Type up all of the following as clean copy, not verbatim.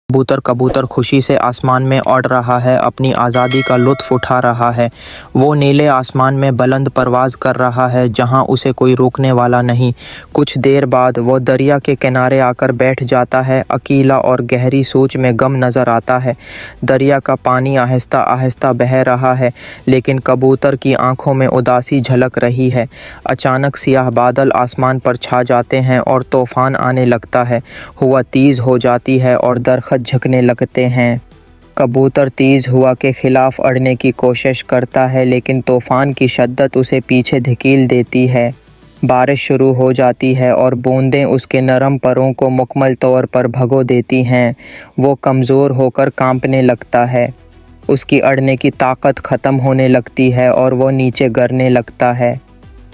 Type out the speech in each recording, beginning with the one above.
कबूतर कबूतर खुशी से आसमान में उड़ रहा है, अपनी आज़ादी का लुत्फ़ उठा रहा है। वो नीले आसमान में बुलंद परवाज़ कर रहा है, जहाँ उसे कोई रोकने वाला नहीं। कुछ देर बाद वो दरिया के किनारे आकर बैठ जाता है। अकेला और गहरी सोच में गम नज़र आता है। दरिया का पानी आहिस्ता आहिस्ता बह रहा है, लेकिन कबूतर की आंखों में उदासी झलक रही है। अचानक सियाह बादल आसमान पर छा जाते हैं और तूफ़ान आने लगता है। हवा तेज़ हो जाती है और दरख्त झुकने लगते हैं। कबूतर तेज़ हवा के खिलाफ अड़ने की कोशिश करता है, लेकिन तूफ़ान की शिद्दत उसे पीछे धकेल देती है। बारिश शुरू हो जाती है और बूंदें उसके नरम परों को मुकम्मल तौर पर भगो देती हैं। वो कमज़ोर होकर कांपने लगता है। उसकी अड़ने की ताकत ख़त्म होने लगती है और वो नीचे गिरने लगता है।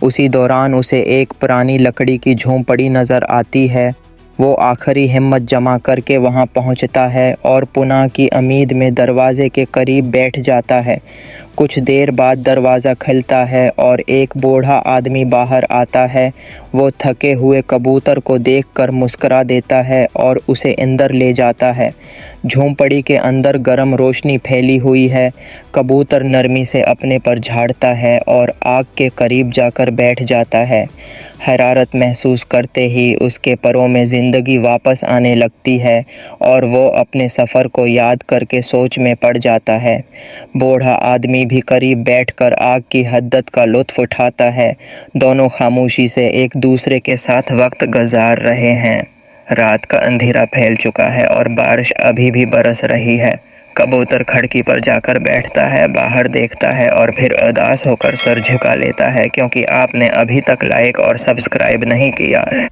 उसी दौरान उसे एक पुरानी लकड़ी की झोंपड़ी नज़र आती है। वो आखिरी हिम्मत जमा करके वहां पहुंचता है और पुनाह की उम्मीद में दरवाज़े के करीब बैठ जाता है। कुछ देर बाद दरवाज़ा खुलता है और एक बूढ़ा आदमी बाहर आता है। वो थके हुए कबूतर को देखकर मुस्करा देता है और उसे अंदर ले जाता है। झोंपड़ी के अंदर गर्म रोशनी फैली हुई है। कबूतर नरमी से अपने पर झाड़ता है और आग के करीब जाकर बैठ जाता है। हरारत महसूस करते ही उसके परों में ज़िंदगी वापस आने लगती है और वो अपने सफ़र को याद करके सोच में पड़ जाता है। बूढ़ा आदमी भी करीब बैठकर आग की हद्दत का लुत्फ़ उठाता है। दोनों खामोशी से एक दूसरे के साथ वक्त गुजार रहे हैं। रात का अंधेरा फैल चुका है और बारिश अभी भी बरस रही है। कबूतर खिड़की पर जाकर बैठता है, बाहर देखता है और फिर उदास होकर सर झुका लेता है, क्योंकि आपने अभी तक लाइक और सब्सक्राइब नहीं किया है।